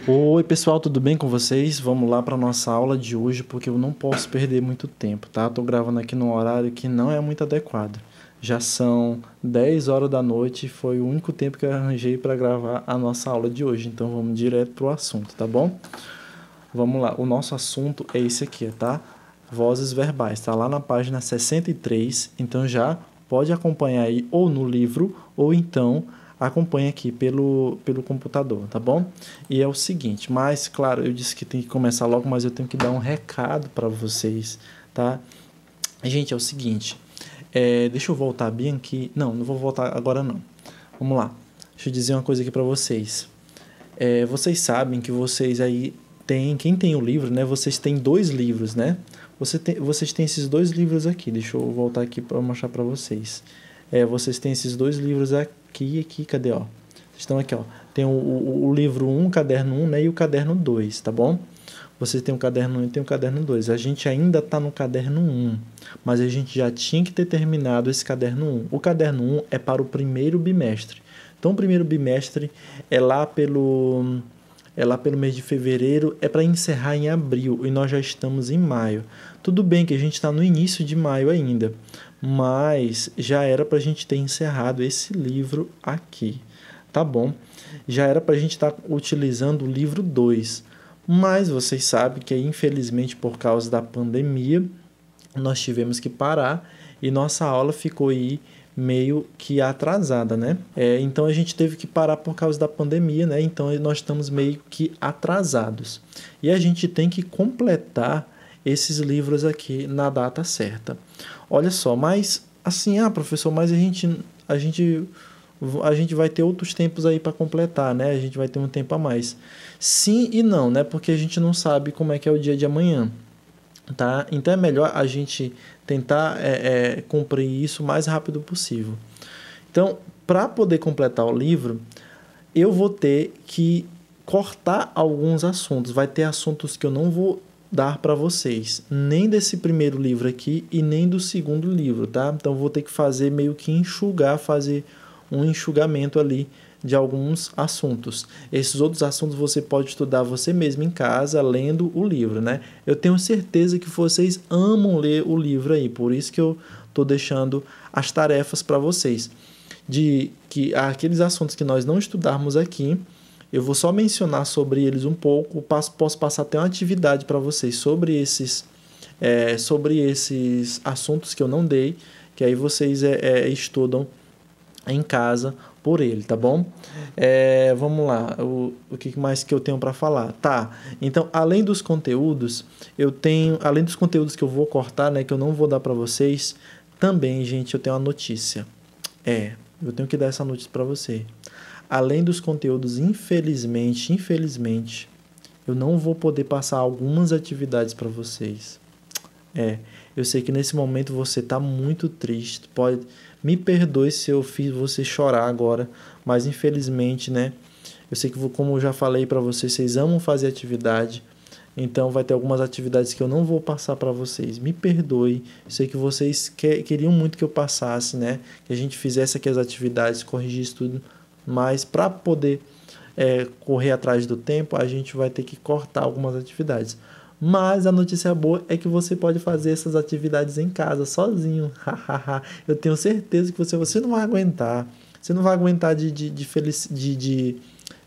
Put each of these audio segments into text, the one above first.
Oi, pessoal, tudo bem com vocês? Vamos lá para nossa aula de hoje, porque eu não posso perder muito tempo, tá? Tô gravando aqui num horário que não é muito adequado. Já são 10 horas da noite e foi o único tempo que eu arranjei para gravar a nossa aula de hoje. Então vamos direto pro assunto, tá bom? Vamos lá. O nosso assunto é esse aqui, tá? Vozes verbais. Tá lá na página 63, então já pode acompanhar aí ou no livro ou então acompanha aqui pelo computador, tá bom? E é o seguinte, mas claro, eu disse que tem que começar logo, mas eu tenho que dar um recado para vocês, tá? Gente, é o seguinte, deixa eu voltar bem aqui. Não vou voltar agora não. Vamos lá. Deixa eu dizer uma coisa aqui para vocês. Vocês sabem que vocês aí têm, quem tem o livro, né? Vocês têm dois livros, né? Vocês têm esses dois livros aqui. Deixa eu voltar aqui para mostrar para vocês. Vocês têm esses dois livros aqui, cadê, ó? Vocês estão aqui, ó. Tem o livro 1, caderno 1, né? E o caderno 2, tá bom? Vocês têm o caderno 1 e tem o caderno 2. A gente ainda está no caderno 1, mas a gente já tinha que ter terminado esse caderno 1. O caderno 1 é para o primeiro bimestre. Então, o primeiro bimestre é lá pelo mês de fevereiro, é para encerrar em abril e nós já estamos em maio. Tudo bem que a gente está no início de maio ainda, mas já era para a gente ter encerrado esse livro aqui, tá bom? Já era para a gente estar utilizando o livro 2, mas vocês sabem que infelizmente por causa da pandemia nós tivemos que parar e nossa aula ficou aí meio que atrasada, né? Então a gente teve que parar por causa da pandemia, né? Então nós estamos meio que atrasados. E a gente tem que completar esses livros aqui na data certa. Olha só, mas assim, professor, mas a gente vai ter outros tempos aí para completar, né? A gente vai ter um tempo a mais. Sim e não, né? Porque a gente não sabe como é que é o dia de amanhã. Tá? Então é melhor a gente tentar cumprir isso o mais rápido possível. Então, para poder completar o livro, eu vou ter que cortar alguns assuntos. Vai ter assuntos que eu não vou dar para vocês, nem desse primeiro livro aqui e nem do segundo livro, tá? Então vou ter que fazer meio que fazer um enxugamento ali de alguns assuntos. Esses outros assuntos você pode estudar você mesmo em casa, lendo o livro, né? Eu tenho certeza que vocês amam ler o livro aí, por isso que eu estou deixando as tarefas para vocês. De que aqueles assuntos que nós não estudarmos aqui, eu vou só mencionar sobre eles um pouco, posso passar até uma atividade para vocês sobre esses assuntos que eu não dei, que aí vocês estudam em casa por ele, tá bom? Vamos lá, o que mais que eu tenho para falar? Tá, então, além dos conteúdos que eu vou cortar, né, que eu não vou dar para vocês, também, gente, eu tenho uma notícia. Eu tenho que dar essa notícia para você. Além dos conteúdos, infelizmente, eu não vou poder passar algumas atividades para vocês. Eu sei que nesse momento você está muito triste, me perdoe se eu fiz você chorar agora, mas infelizmente, né? Eu sei que, como eu já falei para vocês, vocês amam fazer atividade, então vai ter algumas atividades que eu não vou passar para vocês. Me perdoe, eu sei que vocês queriam muito que eu passasse, né? Que a gente fizesse aqui as atividades, corrigisse tudo, mas para poder correr atrás do tempo, a gente vai ter que cortar algumas atividades. Mas a notícia boa é que você pode fazer essas atividades em casa, sozinho. Eu tenho certeza que você não vai aguentar. Você não vai aguentar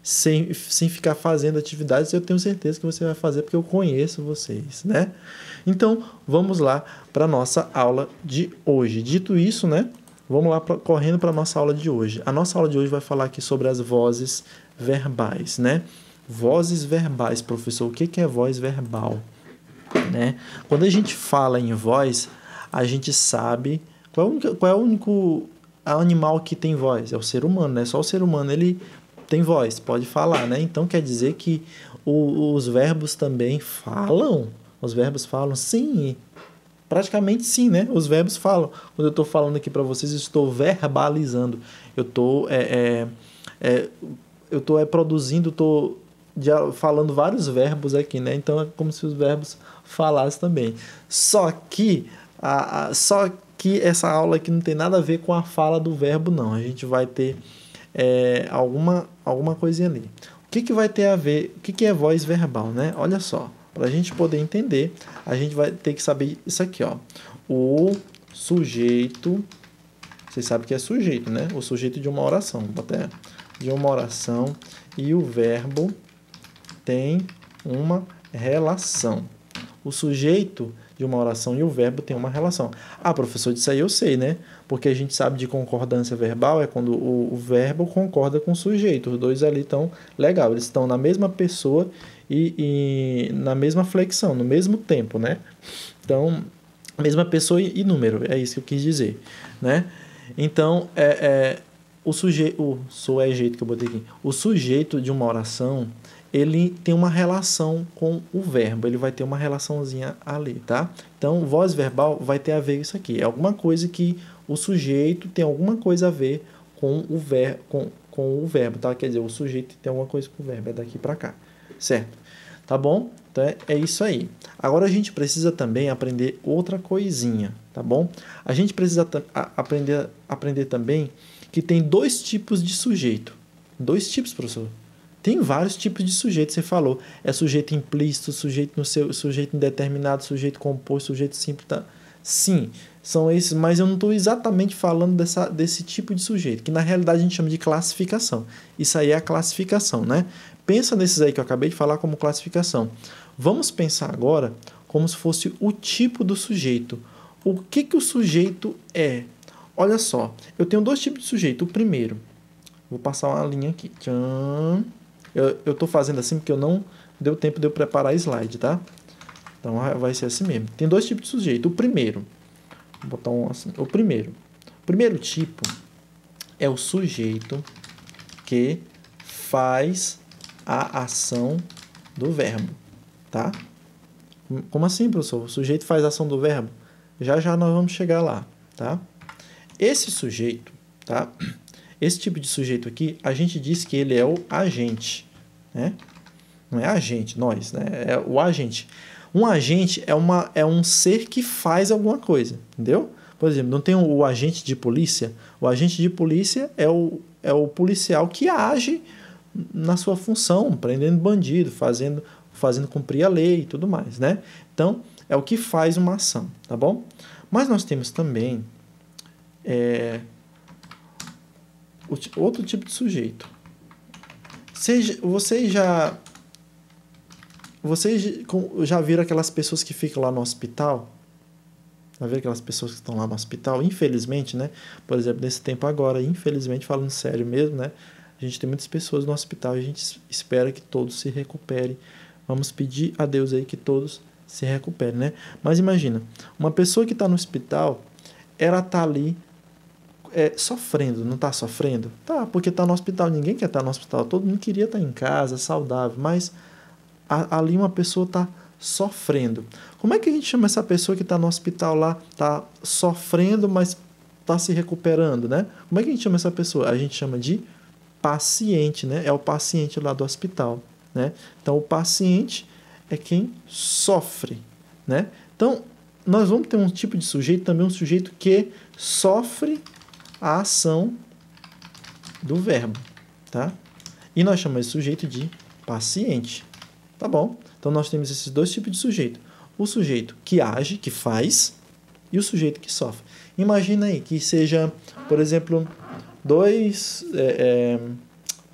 sem ficar fazendo atividades. Eu tenho certeza que você vai fazer porque eu conheço vocês, né? Então, vamos lá para a nossa aula de hoje. Dito isso, né? Vamos lá correndo para a nossa aula de hoje. A nossa aula de hoje vai falar aqui sobre as vozes verbais, né? Vozes verbais, professor. O que é voz verbal? Né? Quando a gente fala em voz, a gente sabe qual é o único animal que tem voz. É o ser humano, né? Só o ser humano ele tem voz, pode falar, né? Então quer dizer que os verbos também falam? Os verbos falam? Sim, praticamente sim, né? Os verbos falam. Quando eu estou falando aqui para vocês, eu estou verbalizando. Eu estou produzindo, estou falando vários verbos aqui, né? Então é como se os verbos falassem também. Só que essa aula aqui não tem nada a ver com a fala do verbo, não. A gente vai ter alguma coisinha ali. que vai ter a ver, o que é voz verbal, né? Olha só, para a gente poder entender, a gente vai ter que saber isso aqui, ó. O sujeito, vocês sabem que é sujeito, né? O sujeito de uma oração, vou botar de uma oração, e o verbo tem uma relação. O sujeito de uma oração e o verbo tem uma relação. Ah, professor, disso aí eu sei, né? Porque a gente sabe de concordância verbal é quando o verbo concorda com o sujeito. Os dois ali estão legal, eles estão na mesma pessoa e na mesma flexão, no mesmo tempo, né? Então, mesma pessoa e número, é isso que eu quis dizer, né? Então, o sujeito, o jeito que eu botei aqui, o sujeito de uma oração, ele tem uma relação com o verbo, ele vai ter uma relaçãozinha ali, tá? Então, voz verbal vai ter a ver isso aqui, é alguma coisa que o sujeito tem alguma coisa a ver com o verbo, tá? Quer dizer, o sujeito tem alguma coisa com o verbo, é daqui para cá, certo? Tá bom? Então, é isso aí. Agora, a gente precisa também aprender outra coisinha, tá bom? A gente precisa aprender também que tem dois tipos de sujeito. Dois tipos, professor. Tem vários tipos de sujeito, você falou. É sujeito implícito, sujeito indeterminado, sujeito composto, sujeito simples. Tá? Sim, são esses, mas eu não estou exatamente falando desse tipo de sujeito, que na realidade a gente chama de classificação. Isso aí é a classificação, né? Pensa nesses aí que eu acabei de falar como classificação. Vamos pensar agora como se fosse o tipo do sujeito. O que o sujeito é? Olha só, eu tenho dois tipos de sujeito. O primeiro, vou passar uma linha aqui. Tchan. Eu estou fazendo assim porque eu não deu tempo de eu preparar slide, tá? Então vai ser assim mesmo. Tem dois tipos de sujeito. O primeiro, vou botar um assim. O primeiro tipo é o sujeito que faz a ação do verbo, tá? Como assim, professor? O sujeito faz a ação do verbo? Já já nós vamos chegar lá, tá? Esse sujeito, tá? Esse tipo de sujeito aqui, a gente diz que ele é o agente, né? Não é agente, nós, né? É o agente. Um agente é um ser que faz alguma coisa, entendeu? Por exemplo, não tem o agente de polícia? O agente de polícia é o policial que age na sua função, prendendo bandido, fazendo cumprir a lei e tudo mais, né? Então, é o que faz uma ação, tá bom? Mas nós temos também outro tipo de sujeito. Vocês já viram aquelas pessoas que ficam lá no hospital? Já viram aquelas pessoas que estão lá no hospital? Infelizmente, né? Por exemplo, nesse tempo agora, infelizmente, falando sério mesmo, né? A gente tem muitas pessoas no hospital e a gente espera que todos se recuperem. Vamos pedir a Deus aí que todos se recuperem, né? Mas imagina, uma pessoa que está no hospital, ela está ali sofrendo, não está sofrendo? Tá, porque está no hospital, ninguém quer estar no hospital, todo mundo queria estar em casa, saudável, mas ali uma pessoa está sofrendo. Como é que a gente chama essa pessoa que está no hospital lá, está sofrendo, mas está se recuperando, né? Como é que a gente chama essa pessoa? A gente chama de paciente, né? É o paciente lá do hospital, né? Então, o paciente é quem sofre, né? Então, nós vamos ter um tipo de sujeito, também um sujeito que sofre a ação do verbo, tá? E nós chamamos esse sujeito de paciente, tá bom? Então, nós temos esses dois tipos de sujeito. O sujeito que age, que faz, e o sujeito que sofre. Imagina aí que seja, por exemplo,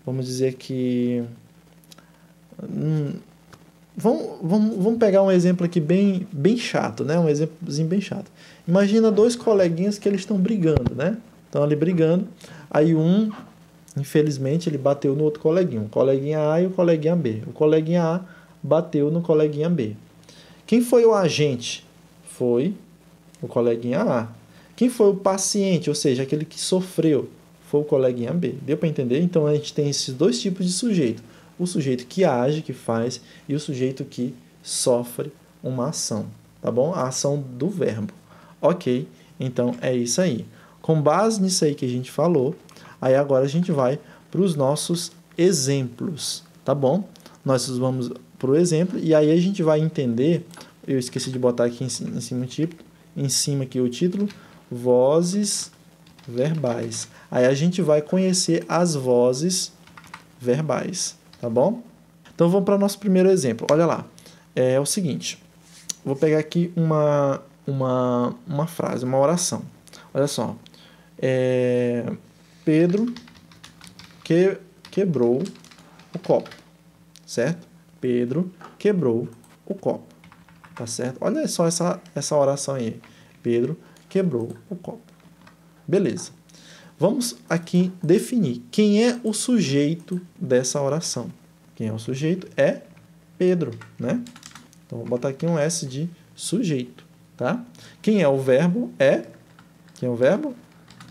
vamos dizer que... Vamos pegar um exemplo aqui bem chato, né? Um exemplozinho bem chato. Imagina dois coleguinhas que eles estão brigando, né? Estão ali brigando. Aí infelizmente, ele bateu no outro coleguinha. O coleguinha A e o coleguinha B. O coleguinha A bateu no coleguinha B. Quem foi o agente? Foi o coleguinha A. Quem foi o paciente, ou seja, aquele que sofreu? Foi o coleguinha B. Deu para entender? Então, a gente tem esses dois tipos de sujeito. O sujeito que age, que faz, e o sujeito que sofre uma ação, tá bom? A ação do verbo. Ok, então é isso aí. Com base nisso aí que a gente falou, aí agora a gente vai para os nossos exemplos, tá bom? Nós vamos para o exemplo e aí a gente vai entender, eu esqueci de botar aqui em cima aqui o título, vozes verbais. Aí a gente vai conhecer as vozes verbais, tá bom? Então, vamos para o nosso primeiro exemplo. Olha lá, é o seguinte, vou pegar aqui uma frase, uma oração. Olha só, Pedro quebrou o copo, certo? Pedro quebrou o copo, tá certo? Olha só essa oração aí. Pedro quebrou o copo. Beleza. Vamos aqui definir quem é o sujeito dessa oração. Quem é o sujeito é Pedro, né? Então, vou botar aqui um S de sujeito, tá? Quem é o verbo é... Quem é o verbo?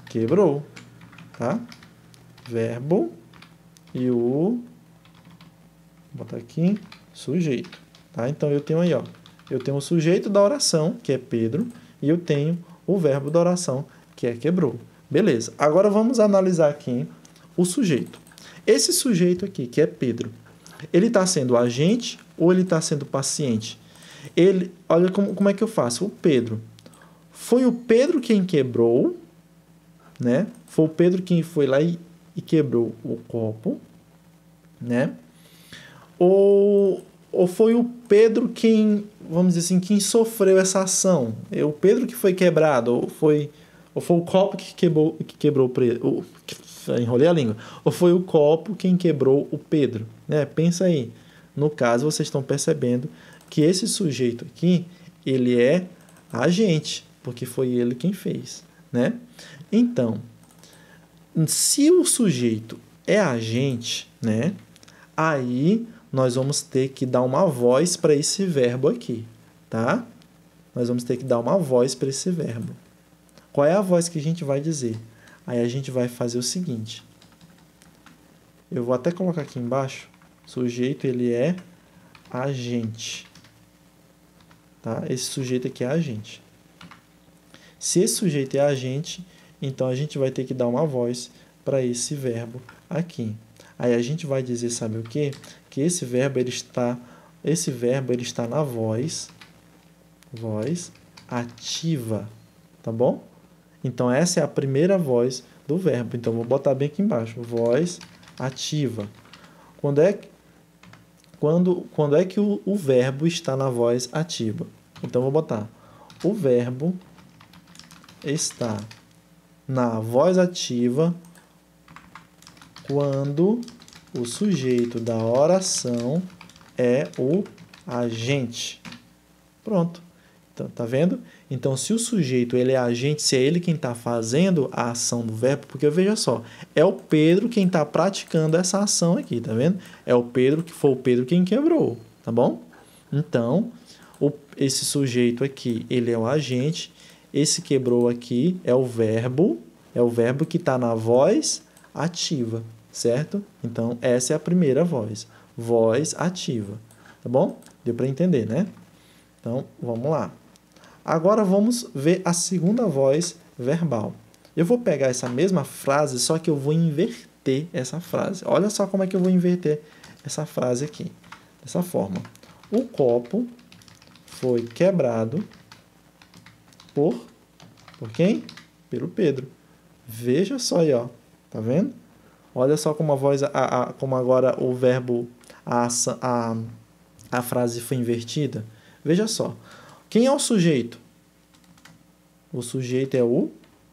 Quebrou, tá? Verbo e o... Vou botar aqui sujeito, tá? Então, eu tenho aí, ó. Eu tenho o sujeito da oração, que é Pedro, e eu tenho o verbo da oração, que é quebrou. Beleza. Agora, vamos analisar aqui o sujeito. Esse sujeito aqui, que é Pedro, ele está sendo agente ou ele está sendo paciente? Olha como é que eu faço. O Pedro. Foi o Pedro quem quebrou, né? Foi o Pedro quem foi lá e quebrou o copo, né? Ou foi o Pedro quem, vamos dizer assim, quem sofreu essa ação? É o Pedro que foi quebrado? Ou foi o copo que quebrou o Pedro? Enrolei a língua. Ou foi o copo quem quebrou o Pedro? Né? Pensa aí. No caso, vocês estão percebendo que esse sujeito aqui, ele é agente, porque foi ele quem fez, né? Então, se o sujeito é agente, né? Aí nós vamos ter que dar uma voz para esse verbo aqui, tá? Nós vamos ter que dar uma voz para esse verbo. Qual é a voz que a gente vai dizer? Aí a gente vai fazer o seguinte. Eu vou até colocar aqui embaixo. Sujeito, ele é agente. Tá? Esse sujeito aqui é agente. Se esse sujeito é agente, então a gente vai ter que dar uma voz para esse verbo aqui. Aí a gente vai dizer, sabe o quê? Que esse verbo ele está na voz ativa, tá bom? Então essa é a primeira voz do verbo. Então vou botar bem aqui embaixo, voz ativa. Quando é que o verbo está na voz ativa? Então vou botar o verbo está na voz ativa quando o sujeito da oração é o agente. Pronto. Então, tá vendo? Então, se o sujeito ele é agente, se é ele quem está fazendo a ação do verbo, porque veja só, é o Pedro quem está praticando essa ação aqui, tá vendo? Foi o Pedro quem quebrou, tá bom? Então, esse sujeito aqui, ele é o agente, esse quebrou aqui é o verbo que está na voz ativa, certo? Então, essa é a primeira voz ativa, tá bom? Deu para entender, né? Então, vamos lá. Agora, vamos ver a segunda voz verbal. Eu vou pegar essa mesma frase, só que eu vou inverter essa frase. Olha só como é que eu vou inverter essa frase aqui. Dessa forma. O copo foi quebrado por quem? Pelo Pedro. Veja só aí, ó. Tá vendo? Olha só como como agora o verbo, a frase foi invertida. Veja só. Quem é o sujeito? O sujeito é o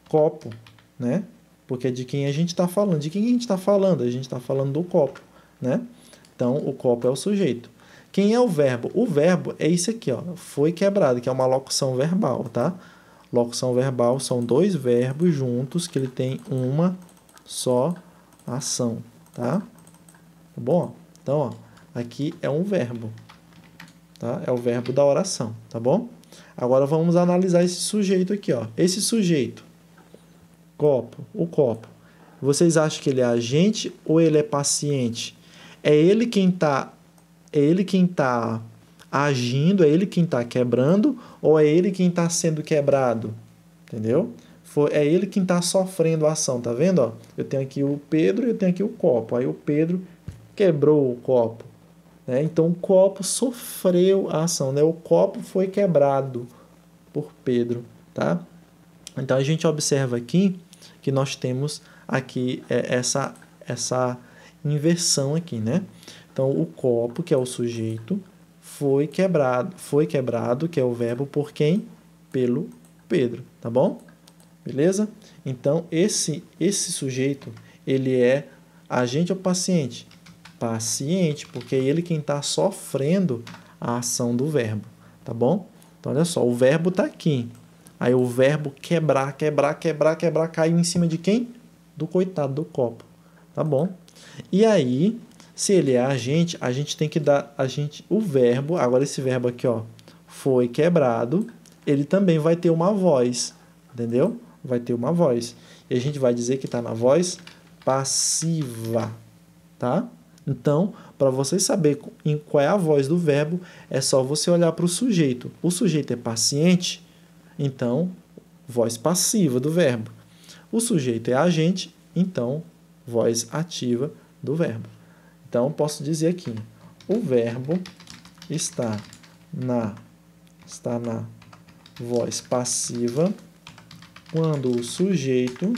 copo, né? Porque é de quem a gente está falando. De quem a gente está falando? A gente está falando do copo, né? Então, o copo é o sujeito. Quem é o verbo? O verbo é isso aqui, ó. Foi quebrado, que é uma locução verbal, tá? Locução verbal são dois verbos juntos que ele tem uma só ação, tá? Tá bom? Então, ó, aqui é um verbo. Tá? É o verbo da oração, tá bom? Agora vamos analisar esse sujeito aqui, ó. Esse sujeito, o copo. Vocês acham que ele é agente ou ele é paciente? É ele quem tá agindo, é ele quem tá quebrando ou é ele quem tá sendo quebrado? Entendeu? É ele quem tá sofrendo a ação, tá vendo, ó? Eu tenho aqui o Pedro e eu tenho aqui o copo. Aí o Pedro quebrou o copo. Então, o copo sofreu a ação, né? O copo foi quebrado por Pedro, tá? Então, a gente observa aqui que nós temos aqui essa inversão aqui, né? Então, o copo, que é o sujeito, foi quebrado, que é o verbo, por quem? Pelo Pedro, tá bom? Beleza? Então, esse sujeito, ele é agente ou paciente? Paciente, porque é ele quem está sofrendo a ação do verbo, tá bom? Então, olha só, o verbo está aqui. Aí o verbo quebrar caiu em cima de quem? Do coitado do copo, tá bom? E aí, se ele é agente, a gente tem que dar o verbo, agora esse verbo aqui, ó, foi quebrado, ele também vai ter uma voz, entendeu? Vai ter uma voz. E a gente vai dizer que está na voz passiva, tá? Então, para você saber qual é a voz do verbo, é só você olhar para o sujeito. O sujeito é paciente, então, voz passiva do verbo. O sujeito é agente, então, voz ativa do verbo. Então, posso dizer aqui, o verbo está na voz passiva quando o sujeito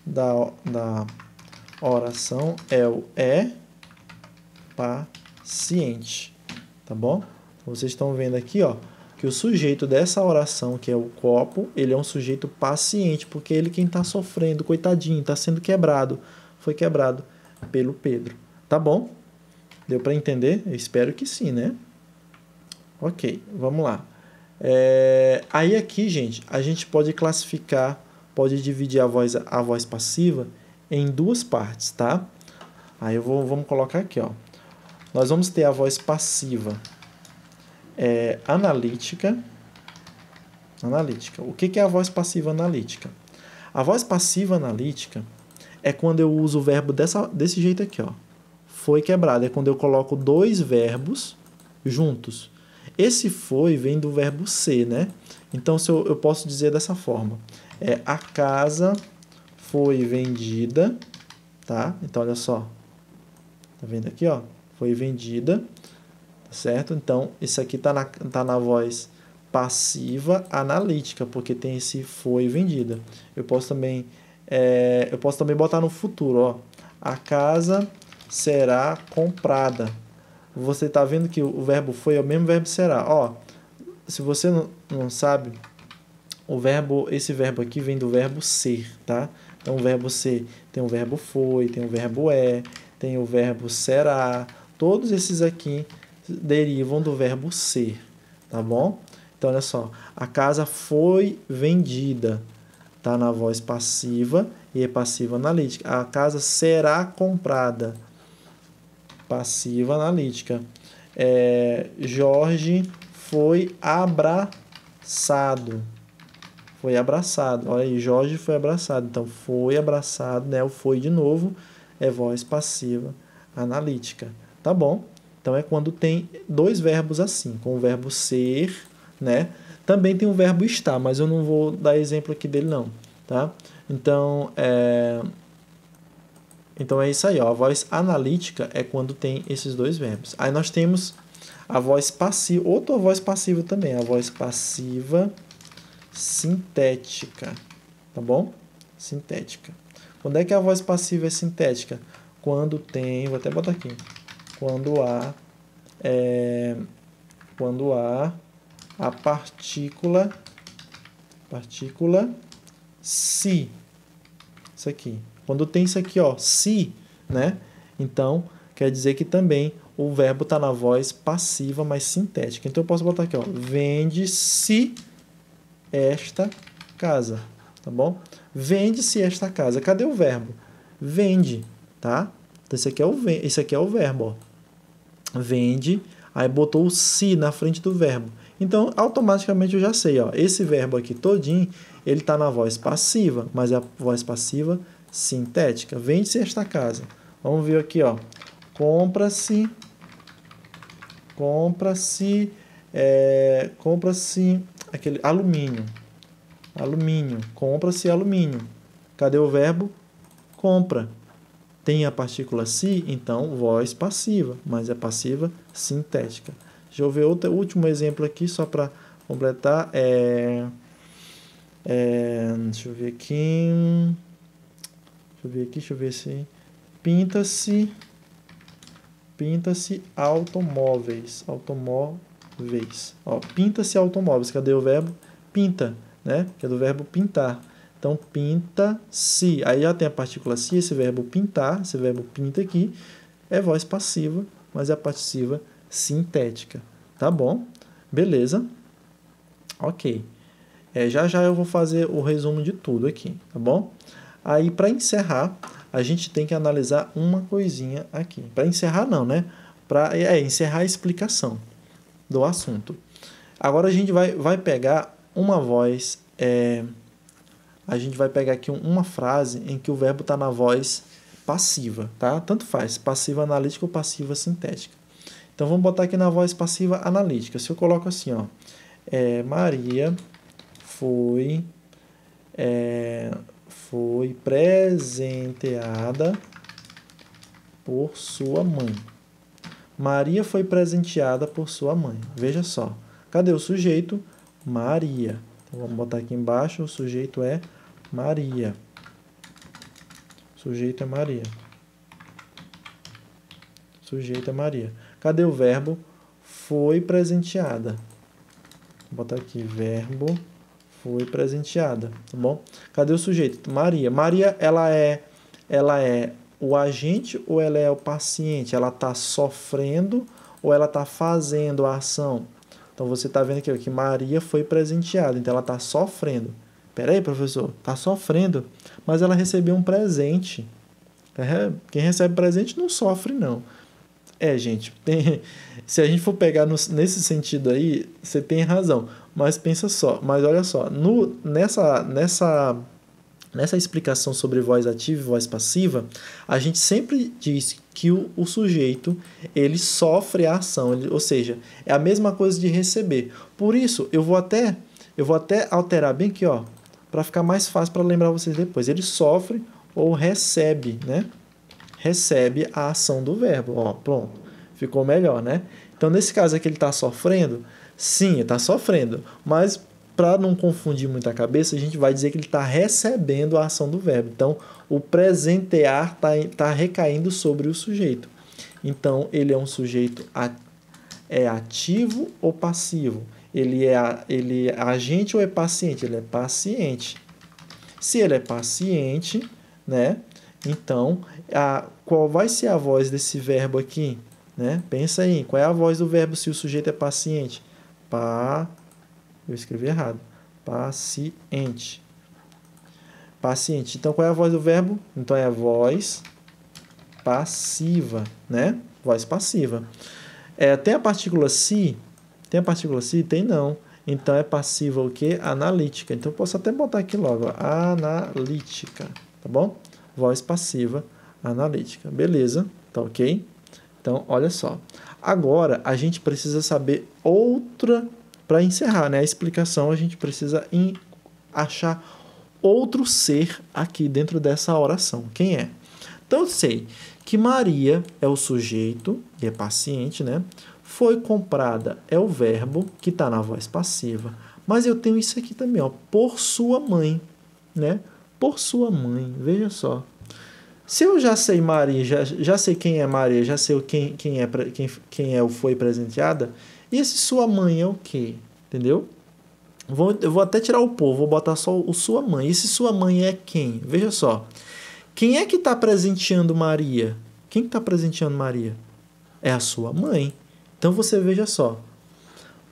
da oração é o paciente, tá bom? Vocês estão vendo aqui, ó, que o sujeito dessa oração, que é o copo, ele é um sujeito paciente, porque ele quem está sofrendo, coitadinho, está sendo quebrado, foi quebrado pelo Pedro, tá bom? Deu para entender? Eu espero que sim, né? Ok, vamos lá. Aí aqui, gente, a gente pode classificar, pode dividir a voz passiva em duas partes, tá? Aí vamos colocar aqui, ó. Nós vamos ter a voz passiva analítica. O que é a voz passiva analítica? A voz passiva analítica é quando eu uso o verbo desse jeito aqui, ó. Foi quebrado. É quando eu coloco dois verbos juntos. Esse foi vem do verbo ser, né? Então, eu posso dizer dessa forma. A casa foi vendida, tá? Então, olha só. Tá vendo aqui, ó? Foi vendida, tá certo? Então, isso aqui tá na voz passiva analítica, porque tem esse foi vendida. Eu posso também botar no futuro, ó. A casa será comprada. Você está vendo que o verbo foi é o mesmo verbo será. Ó, se você não sabe, esse verbo aqui vem do verbo ser, tá? Então, o verbo ser tem o verbo foi, tem o verbo tem o verbo será. Todos esses aqui derivam do verbo ser, tá bom? Então, olha só. A casa foi vendida. Tá na voz passiva e é passiva analítica. A casa será comprada. Passiva analítica. Jorge foi abraçado. Foi abraçado. Olha aí, Jorge foi abraçado. Então, foi abraçado, né? O foi de novo é voz passiva analítica. Tá bom? Então, é quando tem dois verbos assim, com o verbo ser, né? Também tem o verbo estar, mas eu não vou dar exemplo aqui dele, não. Tá? Então, é isso aí. Ó. A voz analítica é quando tem esses dois verbos. Aí nós temos a voz passiva, outra voz passiva também, a voz passiva sintética. Tá bom? Sintética. Quando é que a voz passiva é sintética? Quando tem, vou até botar aqui, quando há a partícula se. Isso aqui. Quando tem isso aqui, ó, se, né? Então, quer dizer que também o verbo está na voz passiva, mas sintética. Então, eu posso botar aqui, ó, vende-se esta casa, tá bom? Vende-se esta casa. Cadê o verbo? Vende, tá? Então, esse aqui é o verbo, ó. Vende, aí botou o se na frente do verbo. Então, automaticamente eu já sei, ó, esse verbo aqui todinho, ele está na voz passiva, mas é a voz passiva sintética. Vende-se esta casa. Vamos ver aqui, ó. Compra-se aquele alumínio. Compra-se alumínio. Cadê o verbo? Compra. Tem a partícula se, então voz passiva, mas é passiva sintética. Deixa eu ver outro último exemplo aqui, só para completar. Deixa eu ver aqui. Deixa eu ver se Pinta-se automóveis. Ó, pinta-se automóveis. Cadê o verbo? Pinta, né? Que é do verbo pintar. Então, pinta-se. Aí já tem a partícula se, esse verbo pintar, esse verbo pinta aqui, é voz passiva, mas é a passiva sintética. Tá bom? Beleza? Ok. Já já eu vou fazer o resumo de tudo aqui, tá bom? Aí, para encerrar, a gente tem que analisar uma coisinha aqui. Para encerrar não, né? Para encerrar a explicação do assunto. Agora a gente vai pegar uma voz, a gente vai pegar aqui uma frase em que o verbo está na voz passiva, tá? Tanto faz, passiva analítica ou passiva sintética. Então vamos botar aqui na voz passiva analítica. Se eu coloco assim, ó, Maria foi presenteada por sua mãe. Maria foi presenteada por sua mãe. Veja só. Cadê o sujeito? Maria. Então, vamos botar aqui embaixo. O sujeito é Maria. O sujeito é Maria. O sujeito é Maria. Cadê o verbo? Foi presenteada. Vou botar aqui, verbo foi presenteada, tá bom? Cadê o sujeito? Maria. Maria, ela é o agente ou ela é o paciente? Ela está sofrendo ou ela está fazendo a ação? Então, você está vendo aqui que Maria foi presenteada, então ela está sofrendo. Espera aí, professor, está sofrendo, mas ela recebeu um presente. Quem recebe presente não sofre, não. Gente, se a gente for pegar nesse sentido aí, você tem razão. Mas pensa só, mas olha só, nessa explicação sobre voz ativa e voz passiva, a gente sempre diz que o sujeito, ele sofre a ação, ou seja, é a mesma coisa de receber. Por isso, eu vou até alterar bem aqui, ó, para ficar mais fácil para lembrar vocês depois. Ele sofre ou recebe, né? Recebe a ação do verbo. Ó, pronto. Ficou melhor, né? Então, nesse caso aqui, ele está sofrendo? Sim, ele está sofrendo. Mas, para não confundir muito a cabeça, a gente vai dizer que ele está recebendo a ação do verbo. Então, o presentear está recaindo sobre o sujeito. Então, ele é um sujeito ativo ou passivo? Ele é agente ou é paciente? Ele é paciente. Se ele é paciente, né? Então, qual vai ser a voz desse verbo aqui? Né? Pensa aí, qual é a voz do verbo se o sujeito é paciente? Eu escrevi errado. Paciente. Paciente. Então, qual é a voz do verbo? Então, é a voz passiva, né? Voz passiva. Tem a partícula se? Tem a partícula se? Tem não. Então, é passiva o quê? Analítica. Então, eu posso até botar aqui logo, ó, analítica, tá bom? Voz passiva analítica. Beleza, tá ok? Então, olha só. Agora, a gente precisa saber outra, para encerrar, né, a explicação, a gente precisa achar outro ser aqui dentro dessa oração. Quem é? Então, eu sei que Maria é o sujeito, e é paciente, né? Foi comprada é o verbo, que está na voz passiva. Mas eu tenho isso aqui também, ó, por sua mãe, né? Por sua mãe, veja só. Se eu já sei Maria, já sei quem é Maria, já sei quem é o foi presenteada, e esse sua mãe é o quê? Entendeu? Eu vou até tirar o por, vou botar só o sua mãe. E esse sua mãe é quem? Veja só. Quem é que está presenteando Maria? Quem está presenteando Maria? É a sua mãe. Então você veja só.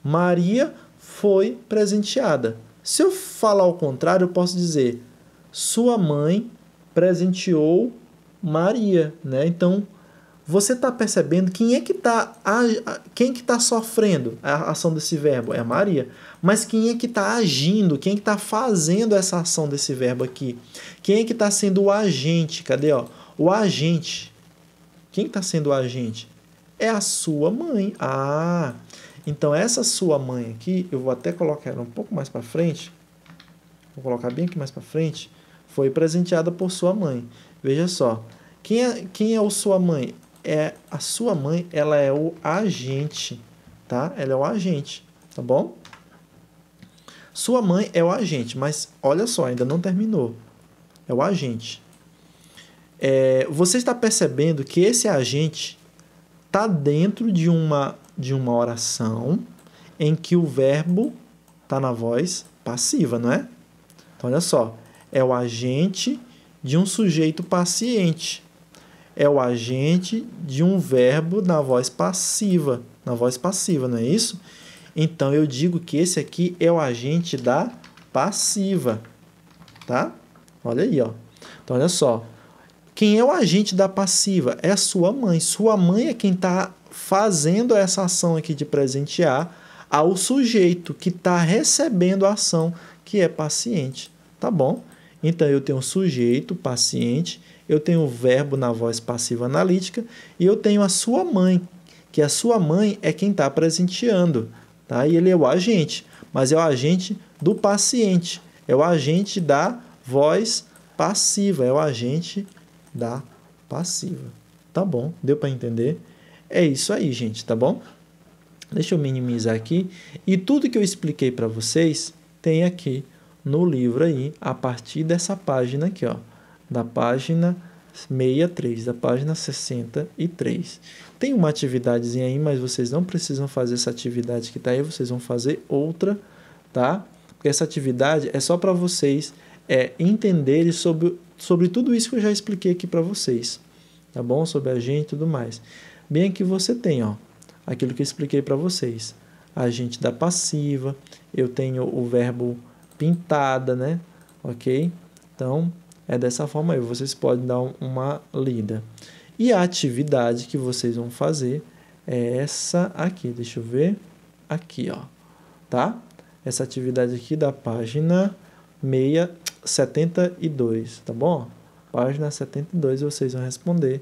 Maria foi presenteada. Se eu falar ao contrário, eu posso dizer sua mãe presenteou Maria, né? Então, você está percebendo quem que está sofrendo a ação desse verbo? É a Maria. Mas quem é que está agindo? Quem que está fazendo essa ação desse verbo aqui? Quem é que está sendo o agente? Cadê? Ó? O agente. Quem está sendo o agente? É a sua mãe. Então essa sua mãe aqui, eu vou até colocar ela um pouco mais para frente. Vou colocar bem aqui mais para frente. Foi presenteada por sua mãe. Veja só. Quem é o sua mãe? A sua mãe, ela é o agente, tá? Ela é o agente, tá bom? Sua mãe é o agente, mas olha só, ainda não terminou. É o agente. Você está percebendo que esse agente está dentro de uma oração em que o verbo está na voz passiva, não é? Então, olha só. É o agente de um sujeito paciente. É o agente de um verbo na voz passiva. Na voz passiva, não é isso? Então, eu digo que esse aqui é o agente da passiva. Tá? Olha aí, ó. Então, olha só. Quem é o agente da passiva? É a sua mãe. Sua mãe é quem está fazendo essa ação aqui de presentear ao sujeito que está recebendo a ação, que é paciente. Tá bom? Então, eu tenho o sujeito, paciente, eu tenho o verbo na voz passiva analítica e eu tenho a sua mãe, que a sua mãe é quem está presenteando. Tá? E ele é o agente, mas é o agente do paciente. É o agente da voz passiva, é o agente da passiva. Tá bom? Deu para entender? É isso aí, gente, tá bom? Deixa eu minimizar aqui. E tudo que eu expliquei para vocês tem aqui no livro aí, a partir dessa página aqui, ó, da página 63, da página 63. Tem uma atividadezinha aí, mas vocês não precisam fazer essa atividade que está aí, vocês vão fazer outra, tá? Porque essa atividade é só para vocês entenderem sobre tudo isso que eu já expliquei aqui para vocês, tá bom? Sobre a gente e tudo mais. Bem aqui você tem, ó, aquilo que eu expliquei para vocês. Agente da passiva, eu tenho o verbo pintada, né? Ok? Então, é dessa forma aí, vocês podem dar uma lida. E a atividade que vocês vão fazer é essa aqui, deixa eu ver, aqui, ó, tá? Essa atividade aqui da página 72, tá bom? Página 72, vocês vão responder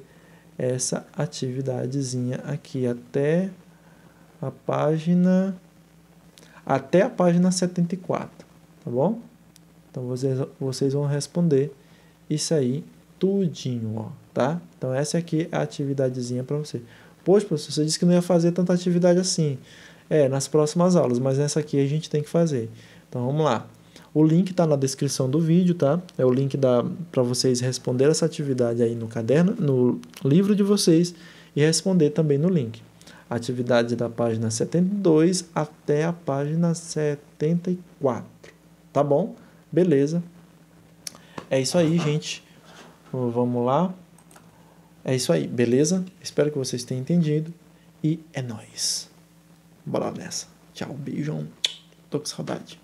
essa atividadezinha aqui até a página 74, tá bom? Então, vocês vão responder isso aí tudinho, ó, tá? Então, essa aqui é a atividadezinha para você. Poxa, professor, você disse que não ia fazer tanta atividade assim. Nas próximas aulas, mas nessa aqui a gente tem que fazer. Então, vamos lá. O link está na descrição do vídeo, tá? É o link para vocês responder essa atividade aí no caderno, no livro de vocês e responder também no link. Atividade da página 72 até a página 74. Tá bom? Beleza. É isso aí, gente. Vamos lá. É isso aí, beleza? Espero que vocês tenham entendido. E é nóis. Bora nessa. Tchau, beijão. Tô com saudade.